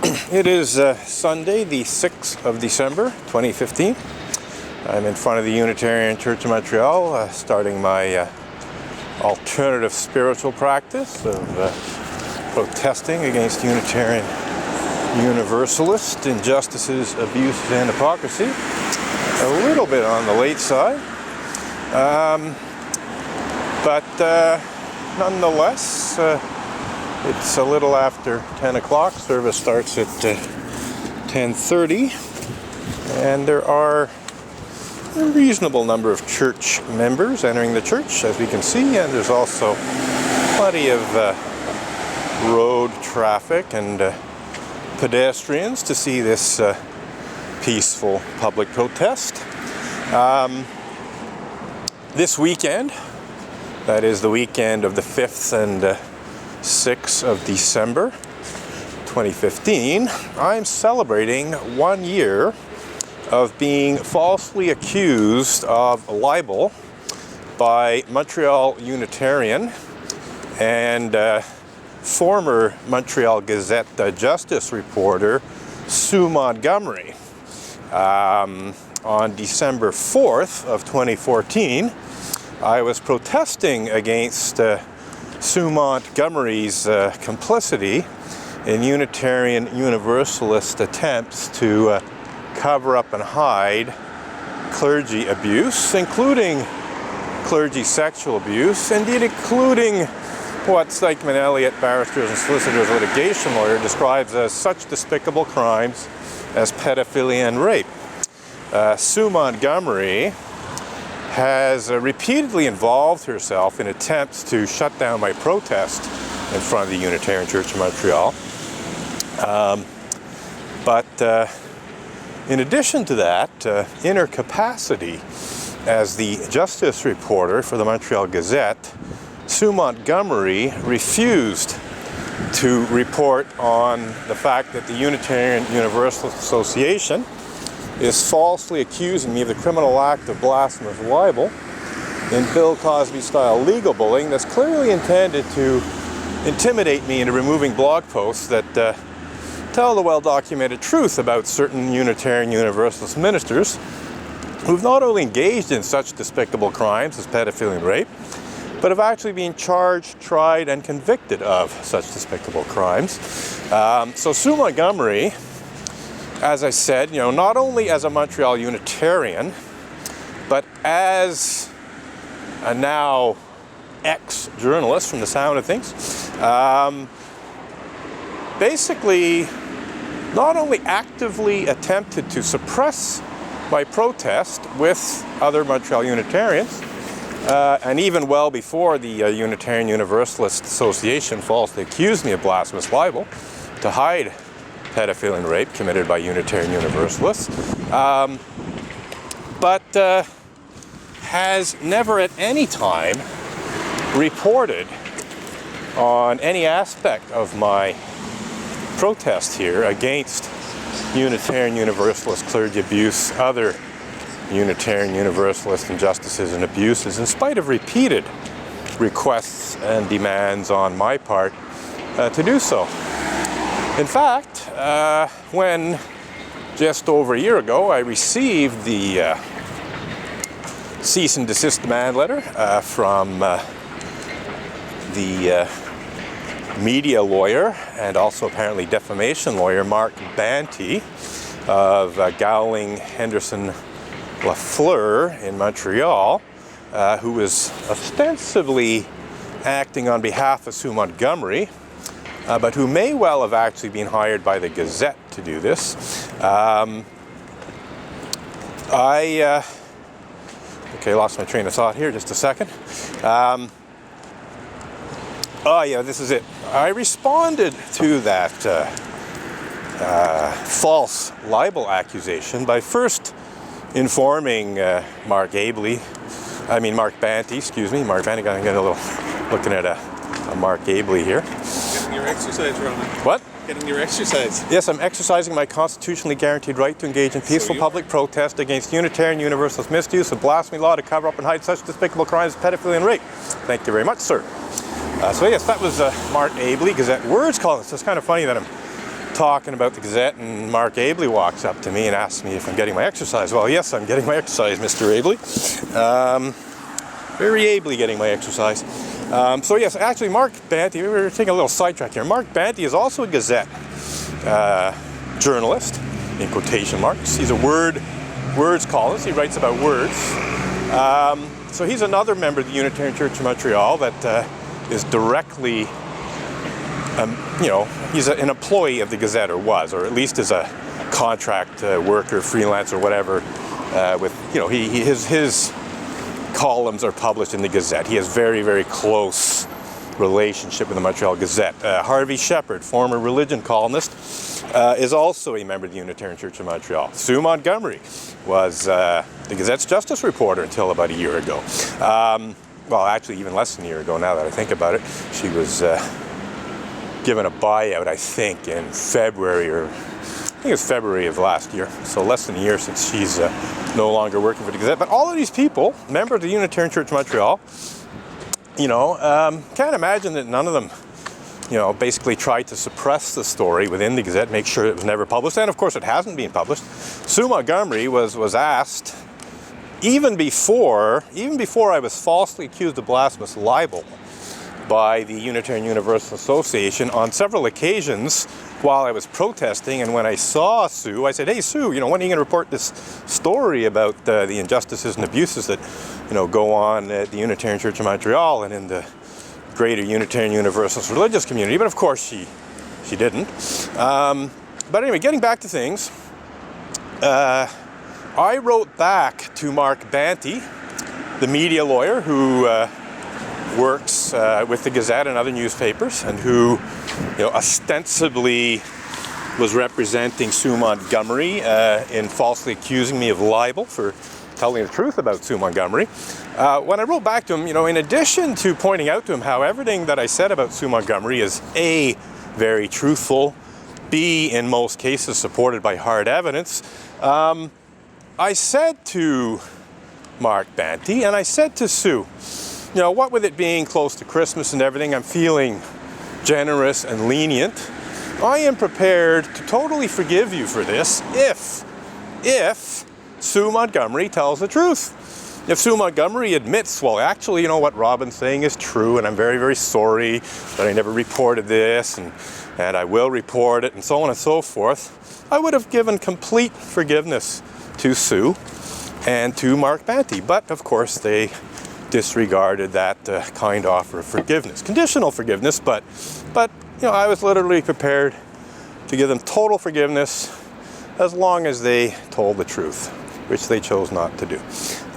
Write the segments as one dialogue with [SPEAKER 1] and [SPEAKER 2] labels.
[SPEAKER 1] It is Sunday, the 6th of December, 2015. I'm in front of the Unitarian Church of Montreal, starting my alternative spiritual practice of protesting against Unitarian Universalist injustices, abuses, and hypocrisy. A little bit on the late side, but nonetheless, it's a little after 10 o'clock. Service starts at 10:30, and there are a reasonable number of church members entering the church, as we can see, and there's also plenty of road traffic and pedestrians to see this peaceful public protest. This weekend, that is the weekend of the 5th and 6th of December 2015, I'm celebrating 1 year of being falsely accused of libel by Montreal Unitarian and former Montreal Gazette justice reporter Sue Montgomery. On December 4th of 2014, I was protesting against Sue Montgomery's complicity in Unitarian Universalist attempts to cover up and hide clergy abuse, including clergy sexual abuse, indeed including what Stikeman Elliott, barristers and solicitors litigation lawyer, describes as such despicable crimes as pedophilia and rape. Sue Montgomery has repeatedly involved herself in attempts to shut down my protest in front of the Unitarian Church of Montreal. But in addition to that, in her capacity as the justice reporter for the Montreal Gazette, Sue Montgomery refused to report on the fact that the Unitarian Universalist Association is falsely accusing me of the criminal act of blasphemous libel in Bill Cosby-style legal bullying that's clearly intended to intimidate me into removing blog posts that tell the well-documented truth about certain Unitarian Universalist ministers who've not only engaged in such despicable crimes as pedophilia and rape, but have actually been charged, tried, and convicted of such despicable crimes. So Sue Montgomery, as I said, not only as a Montreal Unitarian, but as a now ex-journalist from the sound of things, basically not only actively attempted to suppress my protest with other Montreal Unitarians, and even well before the Unitarian Universalist Association falsely accused me of blasphemous libel to hide pedophilia and rape committed by Unitarian Universalists, but has never at any time reported on any aspect of my protest here against Unitarian Universalist clergy abuse, other Unitarian Universalist injustices and abuses, in spite of repeated requests and demands on my part to do so. In fact, when just over a year ago I received the cease and desist demand letter from the media lawyer and also apparently defamation lawyer Mark Banty of Gowling Henderson Lafleur in Montreal, who was ostensibly acting on behalf of Sue Montgomery, but who may well have actually been hired by the Gazette to do this. Okay, lost my train of thought here, just a second. Oh yeah, this is it. I responded to that false libel accusation by first informing Mark Banty, Mark Banty, I'm getting a little, looking at a Mark Abley here.
[SPEAKER 2] Getting your exercise, Roman.
[SPEAKER 1] What?
[SPEAKER 2] Getting your exercise.
[SPEAKER 1] Yes, I'm exercising my constitutionally guaranteed right to engage in peaceful public protest against Unitarian Universalist misuse of blasphemy law to cover up and hide such despicable crimes as pedophilia and rape. Thank you very much, sir. So yes, that was Mark Abley, Gazette Words columnist. It's kind of funny that I'm talking about the Gazette, and Mark Abley walks up to me and asks me if I'm getting my exercise. Well, yes, I'm getting my exercise, Mr. Abley. Very ably getting my exercise. So yes, actually Mark Banty, we were taking a little sidetrack here. Mark Banty is also a Gazette journalist, in quotation marks. He's a words columnist. He writes about words. So he's another member of the Unitarian Church of Montreal that is directly, he's an employee of the Gazette, or was, or at least is a contract worker, freelance, or whatever. His columns are published in the Gazette. He has very, very close relationship with the Montreal Gazette. Harvey Shepard, former religion columnist, is also a member of the Unitarian Church of Montreal. Sue Montgomery was the Gazette's justice reporter until about a year ago. Well, actually even less than a year ago now that I think about it. She was given a buyout, I think, in February, or I think it was February of last year. So less than a year since she's no longer working for the Gazette. But all of these people, members of the Unitarian Church of Montreal, can't imagine that none of them, basically tried to suppress the story within the Gazette, make sure it was never published. And of course it hasn't been published. Sue Montgomery was asked, even before I was falsely accused of blasphemous libel by the Unitarian Universal Association on several occasions while I was protesting. And when I saw Sue, I said, "Hey Sue, when are you going to report this story about the injustices and abuses that go on at the Unitarian Church of Montreal and in the greater Unitarian Universalist religious community?" But of course she didn't. But anyway, getting back to things, I wrote back to Mark Banty, the media lawyer who works with the Gazette and other newspapers, and who ostensibly was representing Sue Montgomery in falsely accusing me of libel for telling the truth about Sue Montgomery. When I wrote back to him, in addition to pointing out to him how everything that I said about Sue Montgomery is A, very truthful, B, in most cases supported by hard evidence, I said to Mark Banty, and I said to Sue, what with it being close to Christmas and everything, I'm feeling generous and lenient. I am prepared to totally forgive you for this if Sue Montgomery tells the truth. If Sue Montgomery admits, well, actually, what Robin's saying is true, and I'm very, very sorry that I never reported this, and I will report it, and so on and so forth, I would have given complete forgiveness to Sue and to Mark Banty. But, of course, they disregarded that kind offer of forgiveness. Conditional forgiveness, but I was literally prepared to give them total forgiveness as long as they told the truth, which they chose not to do.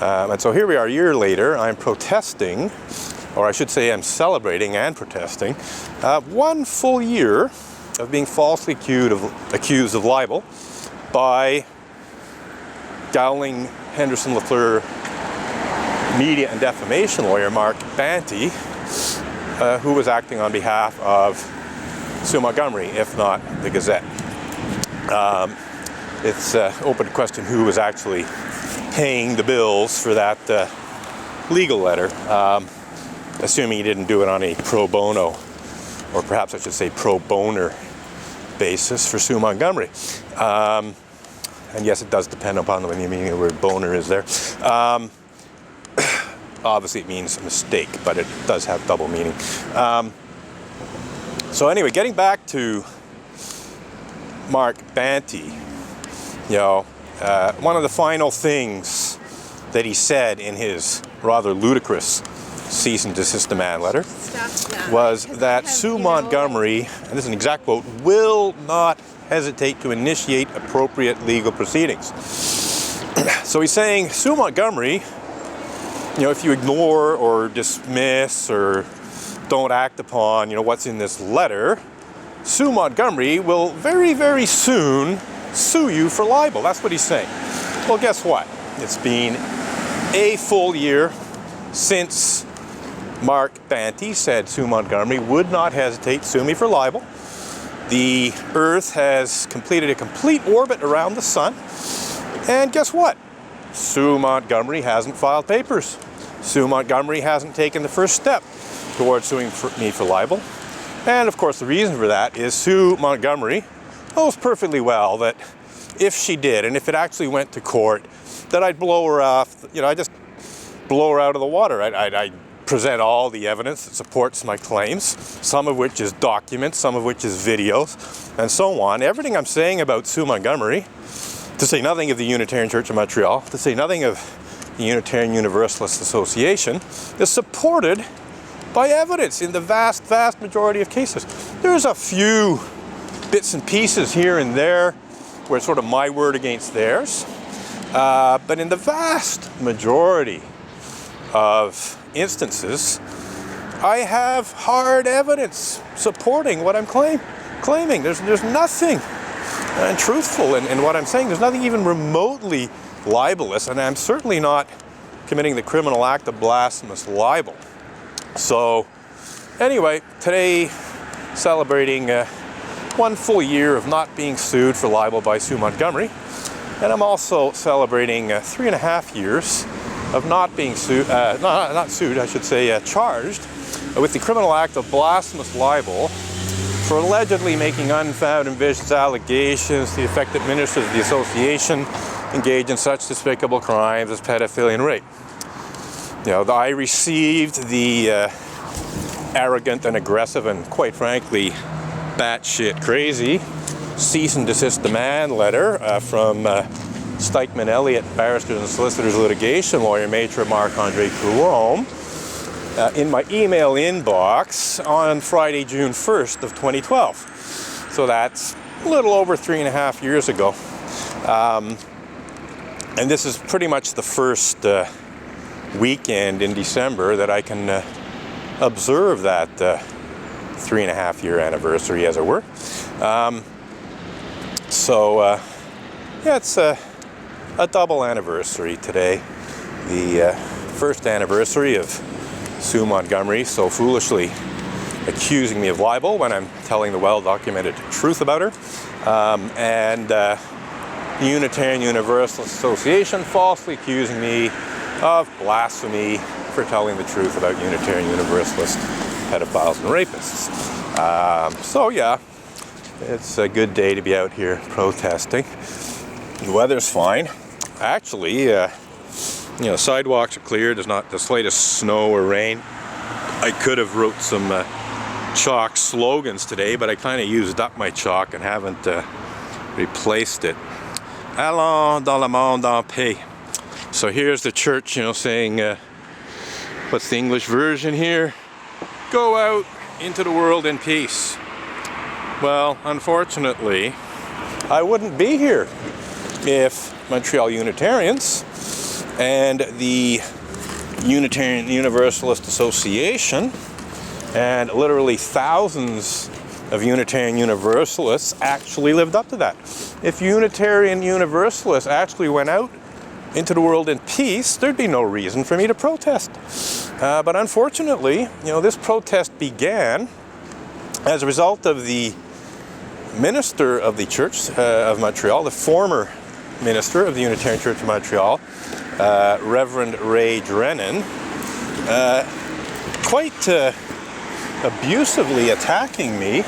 [SPEAKER 1] And so here we are a year later. I'm protesting, or I should say I'm celebrating and protesting, 1 full year of being falsely accused of libel by Dowling Henderson Lafleur media and defamation lawyer Mark Banty, who was acting on behalf of Sue Montgomery, if not the Gazette. It's open to question who was actually paying the bills for that legal letter, assuming he didn't do it on a pro bono, or perhaps I should say pro boner basis for Sue Montgomery. And yes, it does depend upon the meaning of the word boner is there. Obviously it means mistake, but it does have double meaning. So anyway, getting back to Mark Banty, one of the final things that he said in his rather ludicrous cease and desist demand letter was that Sue Montgomery, and this is an exact quote, will not hesitate to initiate appropriate legal proceedings. So he's saying Sue Montgomery, if you ignore or dismiss or don't act upon, what's in this letter, Sue Montgomery will very, very soon sue you for libel. That's what he's saying. Well, guess what? It's been a full year since Mark Banty said Sue Montgomery would not hesitate to sue me for libel. The Earth has completed a complete orbit around the sun. And guess what? Sue Montgomery hasn't filed papers. Sue Montgomery hasn't taken the first step towards suing me for libel. And of course the reason for that is Sue Montgomery knows perfectly well that if she did, and if it actually went to court, that I'd blow her off, I just blow her out of the water. I'd present all the evidence that supports my claims, some of which is documents, some of which is videos, and so on. Everything I'm saying about Sue Montgomery, to say nothing of the Unitarian Church of Montreal, to say nothing of the Unitarian Universalist Association, is supported by evidence in the vast, vast majority of cases. There's a few bits and pieces here and there where it's sort of my word against theirs. But in the vast majority of instances, I have hard evidence supporting what I'm claiming. There's nothing untruthful in what I'm saying. There's nothing even remotely libelous, and I'm certainly not committing the criminal act of blasphemous libel. So anyway, today celebrating 1 full year of not being sued for libel by Sue Montgomery, and I'm also celebrating 3.5 years of not being sued, not sued, I should say, charged with the criminal act of blasphemous libel for allegedly making unfounded and vicious allegations to the effect that ministers of the association engage in such despicable crimes as pedophilia and rape. I received the arrogant and aggressive and, quite frankly, batshit crazy cease and desist demand letter from Stikeman Elliott, Barristers and Solicitors Litigation Lawyer, Maitre Marc-Andre Coulombe, in my email inbox on Friday, June 1st of 2012. So that's a little over 3.5 years ago. And this is pretty much the first weekend in December that I can observe that 3.5 year anniversary, as it were. Yeah, it's a double anniversary today. The first anniversary of Sue Montgomery so foolishly accusing me of libel when I'm telling the well-documented truth about her, and the Unitarian Universalist Association falsely accusing me of blasphemy for telling the truth about Unitarian Universalist pedophiles and rapists. So yeah, it's a good day to be out here protesting. The weather's fine. Actually, sidewalks are clear. There's not the slightest snow or rain. I could have wrote some chalk slogans today, but I kind of used up my chalk and haven't replaced it. Allons dans le monde en paix. So here's the church, saying, what's the English version here? Go out into the world in peace. Well, unfortunately, I wouldn't be here if Montreal Unitarians and the Unitarian Universalist Association and literally thousands of Unitarian Universalists actually lived up to that. If Unitarian Universalists actually went out into the world in peace, there'd be no reason for me to protest. But unfortunately, this protest began as a result of the minister of the Church of Montreal, the former minister of the Unitarian Church of Montreal, Reverend Ray Drennan, quite abusively attacking me,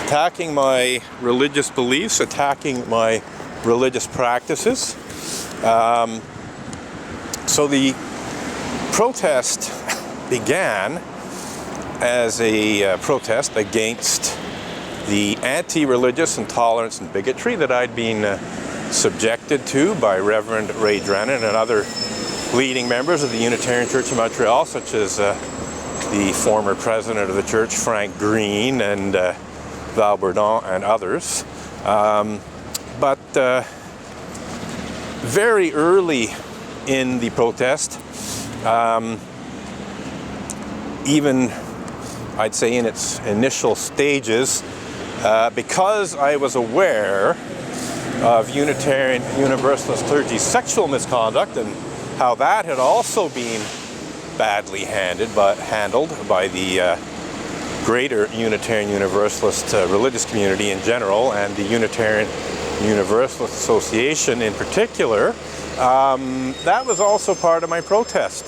[SPEAKER 1] attacking my religious beliefs, attacking my religious practices. So the protest began as a protest against the anti-religious intolerance and bigotry that I'd been subjected to by Reverend Ray Drennan and other leading members of the Unitarian Church of Montreal, such as the former president of the church, Frank Green, and Val Bourdon and others. But very early in the protest, even I'd say in its initial stages, because I was aware of Unitarian Universalist clergy's sexual misconduct and how that had also been badly handled by the greater Unitarian Universalist religious community in general, and the Unitarian Universalist Association in particular, that was also part of my protest.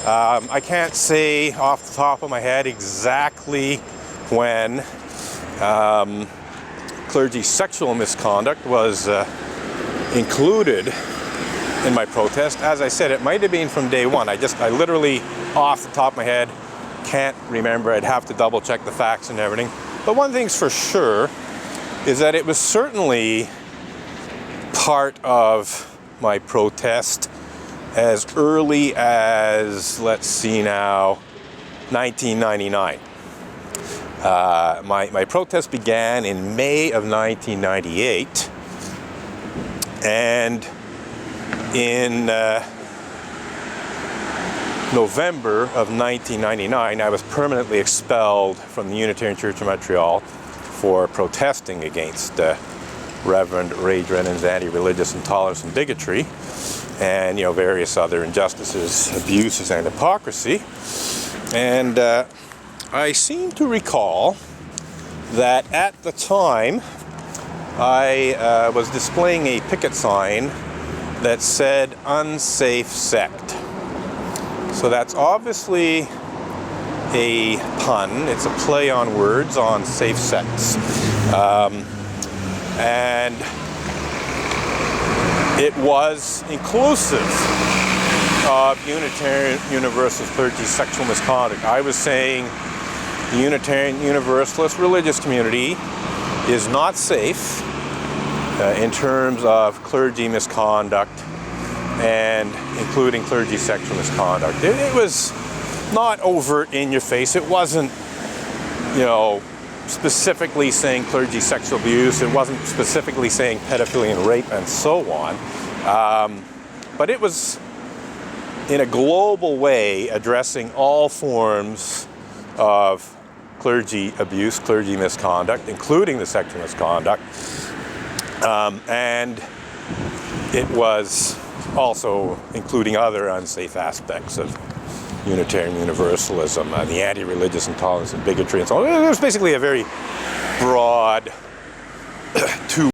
[SPEAKER 1] I can't say off the top of my head exactly when clergy sexual misconduct was included in my protest. As I said, it might have been from day one. I literally, off the top of my head, can't remember. I'd have to double check the facts and everything. But one thing's for sure is that it was certainly part of my protest as early as, let's see now, 1999. My protest began in May of 1998, and in November of 1999, I was permanently expelled from the Unitarian Church of Montreal for protesting against Reverend Ray Drennan's anti-religious intolerance and bigotry, and various other injustices, abuses, and hypocrisy. And I seem to recall that at the time I was displaying a picket sign that said "unsafe sect." So that's obviously a pun. It's a play on words on safe sects. And it was inclusive of Unitarian Universalist clergy sexual misconduct. I was saying the Unitarian Universalist religious community is not safe in terms of clergy misconduct, and including clergy sexual misconduct. It was not overt in your face. It wasn't, specifically saying clergy sexual abuse. It wasn't specifically saying pedophilia and rape and so on. But it was, in a global way, addressing all forms of clergy abuse, clergy misconduct, including the sexual misconduct. And it was also including other unsafe aspects of Unitarian Universalism, the anti-religious intolerance and bigotry and so on. It was basically a very broad two